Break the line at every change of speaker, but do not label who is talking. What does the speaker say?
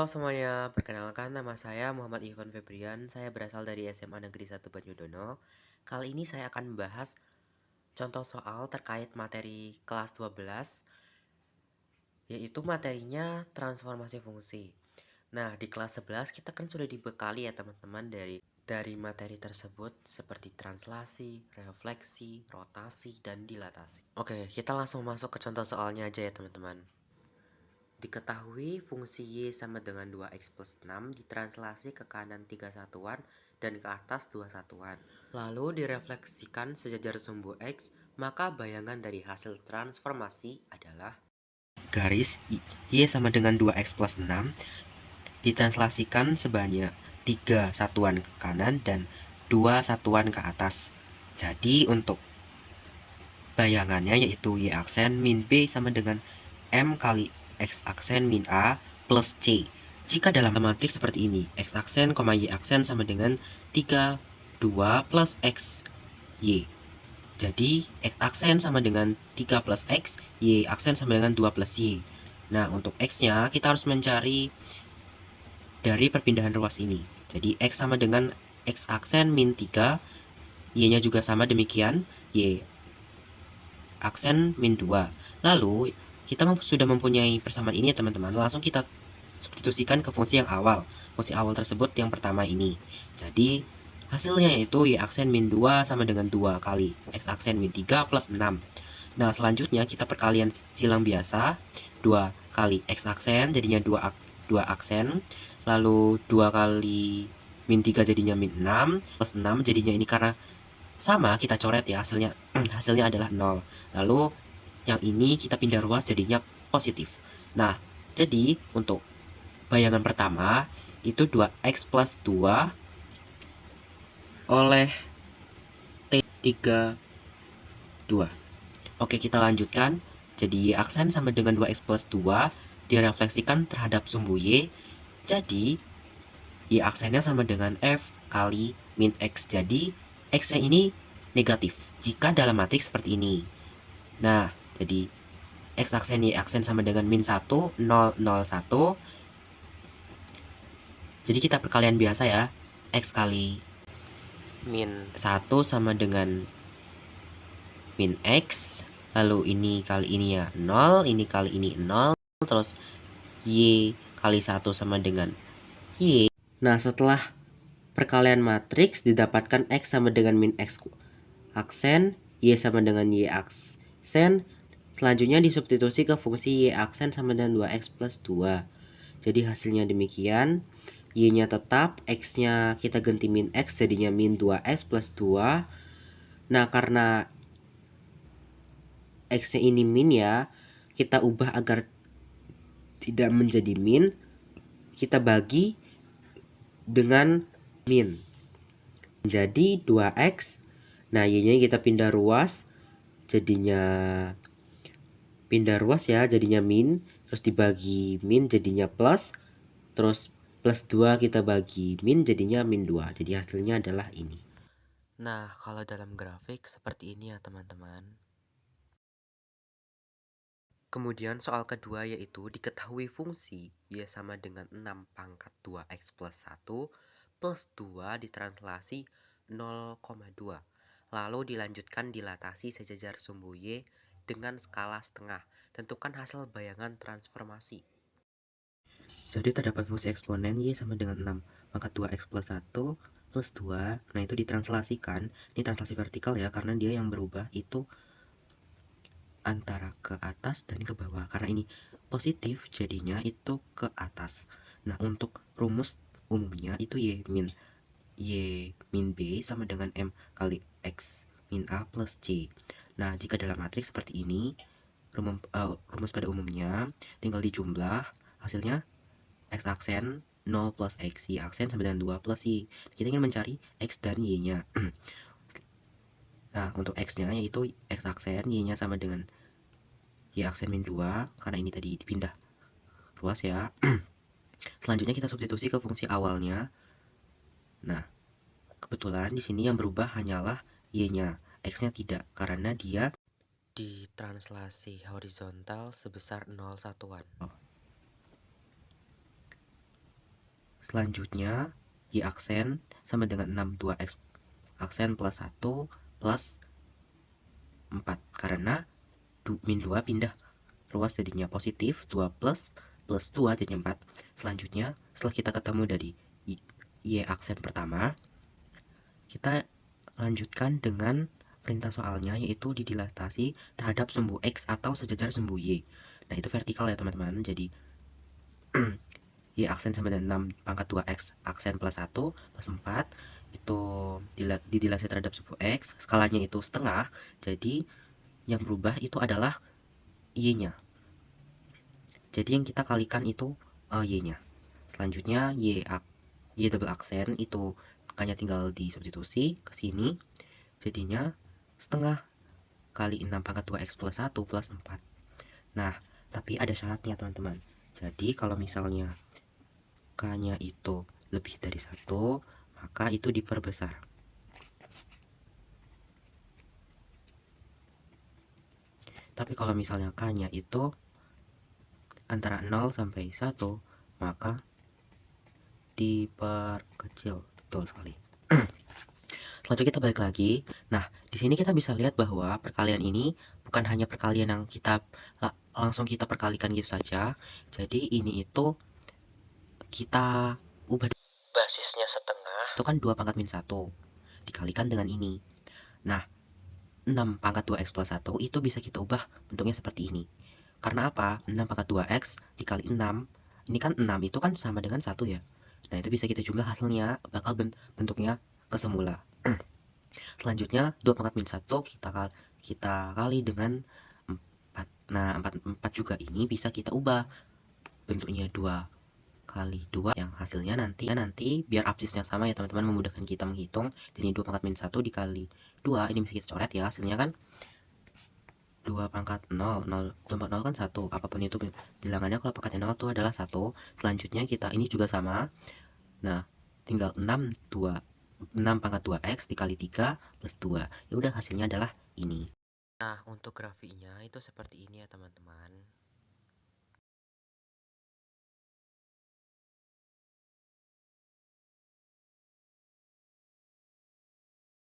Halo semuanya, perkenalkan nama saya Muhammad Ivan Febrian. Saya berasal dari SMA Negeri 1 Banyudono. Kali ini saya akan membahas contoh soal terkait materi kelas 12, yaitu materinya transformasi fungsi. Nah, di kelas 11 kita kan sudah dibekali ya teman-teman dari materi tersebut seperti translasi, refleksi, rotasi, dan dilatasi. Oke, kita langsung masuk ke contoh soalnya aja ya teman-teman. Diketahui fungsi Y sama dengan 2X plus 6 ditranslasi ke kanan 3 satuan dan ke atas 2 satuan. Lalu direfleksikan sejajar sumbu X, maka bayangan dari hasil transformasi adalah garis Y sama dengan 2X plus 6 ditranslasikan sebanyak 3 satuan ke kanan dan 2 satuan ke atas. Jadi untuk bayangannya yaitu Y aksen min B sama dengan M kali X aksen min A plus C. Jika dalam matematik seperti ini, X aksen, Y aksen sama dengan 3, 2 plus X, Y. Jadi, X aksen sama dengan 3 plus X, Y aksen sama dengan 2 plus Y. Nah, untuk X-nya kita harus mencari dari perpindahan ruas ini. Jadi, X sama dengan X aksen min 3, Y-nya juga sama demikian, Y aksen min 2. Lalu, kita sudah mempunyai persamaan ini ya teman-teman. Langsung kita substitusikan ke fungsi yang awal. Fungsi awal tersebut yang pertama ini. Jadi, hasilnya yaitu Y aksen min 2 sama dengan 2 kali X aksen min 3 plus 6. Nah, selanjutnya kita perkalian silang biasa. 2 kali X aksen jadinya 2 aksen. Lalu 2 kali min 3 jadinya min 6. Plus 6 jadinya ini karena sama kita coret ya hasilnya. Hasilnya adalah 0. Lalu yang ini kita pindah ruas jadinya positif. Nah, jadi untuk bayangan pertama itu 2X plus 2 oleh T32. Oke, kita lanjutkan. Jadi aksen sama dengan 2X plus 2 direfleksikan terhadap sumbu Y. Jadi Y aksennya sama dengan F kali min X. Jadi X-nya ini negatif jika dalam matriks seperti ini. Nah, jadi X aksen Y aksen sama dengan min 1, 0, 0, 1. Jadi kita perkalian biasa ya. X kali min 1 sama dengan min X. Lalu ini kali ini ya 0, ini kali ini 0. Terus Y kali 1 sama dengan Y. Nah, setelah perkalian matriks didapatkan X sama dengan min X aksen, Y sama dengan Y aksen. Selanjutnya disubstitusi ke fungsi Y aksen sama dengan 2X plus 2. Jadi hasilnya demikian. Y-nya tetap, X-nya kita ganti min X jadinya min 2X plus 2. Nah, karena X-nya ini min ya, kita ubah agar tidak menjadi min, kita bagi dengan min. Jadi 2X. Nah, Y-nya kita pindah ruas, jadinya ya, jadinya min. Terus dibagi min jadinya plus. Terus plus 2 kita bagi min jadinya min 2. Jadi hasilnya adalah ini. Nah, kalau dalam grafik seperti ini ya teman-teman. Kemudian soal kedua yaitu diketahui fungsi Y sama dengan 6 pangkat 2X plus 1 plus 2 ditranslasi 0,2. Lalu dilanjutkan dilatasi sejajar sumbu Y dengan skala setengah. Tentukan hasil bayangan transformasi. Jadi terdapat fungsi eksponen Y sama dengan 6 pangkat 2X plus 1 plus 2. Nah, itu ditranslasikan. Ini translasi vertikal ya, karena dia yang berubah itu antara ke atas dan ke bawah. Karena ini positif, jadinya itu ke atas. Nah, untuk rumus umumnya itu Y min B sama dengan M kali X min A plus C. Nah, jika dalam matriks seperti ini, rumus pada umumnya tinggal dijumlah, hasilnya X aksen 0 plus X, Y aksen sama dengan 2 plus Y. Kita ingin mencari X dan Y-nya. Nah, untuk X-nya yaitu X aksen, Y-nya sama dengan Y aksen min 2, karena ini tadi dipindah ruas ya. Selanjutnya kita substitusi ke fungsi awalnya. Nah, kebetulan di sini yang berubah hanyalah Y-nya. X-nya tidak, karena dia ditranslasi horizontal sebesar 0 satuan. Selanjutnya, Y aksen sama dengan 6, 2X aksen plus 1 plus 4. Karena min 2 pindah ruas jadinya positif, 2 plus 2 jadinya 4. Selanjutnya, setelah kita ketemu dari Y aksen pertama, kita lanjutkan dengan perintah soalnya, yaitu didilatasi terhadap sumbu X atau sejajar sumbu Y. Nah, itu vertikal ya teman-teman. Jadi Y aksen sama dengan 6 pangkat 2X aksen plus 1 plus 4 itu didilasi terhadap sumbu X, skalanya itu setengah, jadi yang berubah itu adalah Y-nya. Jadi yang kita kalikan itu Y-nya. Selanjutnya Y double aksen itu makanya tinggal disubstitusi ke sini, jadinya setengah kali 6 pangkat 2X plus 1 plus 4. Nah, tapi ada syaratnya teman-teman. Jadi kalau misalnya K-nya itu lebih dari 1, maka itu diperbesar. Tapi kalau misalnya K-nya itu antara 0 sampai 1, maka diperkecil. Betul sekali. Selanjutnya kita balik lagi. Nah, di sini kita bisa lihat bahwa perkalian ini bukan hanya perkalian yang langsung kita perkalikan gitu saja. Jadi ini itu kita ubah basisnya setengah, itu kan 2 pangkat min 1 dikalikan dengan ini. Nah, 6 pangkat 2X plus 1 itu bisa kita ubah bentuknya seperti ini. Karena apa? 6 pangkat 2X dikali 6, ini kan 6 itu kan sama dengan 1 ya. Nah, itu bisa kita jumlah, hasilnya bakal bentuknya ke semula. Selanjutnya 2 pangkat min 1 kita kali dengan 4. Nah, 4 juga ini bisa kita ubah bentuknya 2 kali 2, yang hasilnya nanti biar absisnya sama ya teman-teman, memudahkan kita menghitung. Jadi 2 pangkat min 1 dikali 2, ini bisa kita coret ya, hasilnya kan 2 pangkat 0, 0, 2 pangkat 0 kan 1, apapun itu bilangannya, kalau pangkatnya 0 itu adalah 1. Selanjutnya kita ini juga sama. Nah, tinggal 6 pangkat 2X dikali 3 plus 2. Ya udah, hasilnya adalah ini. Nah, untuk grafiknya itu seperti ini ya teman-teman.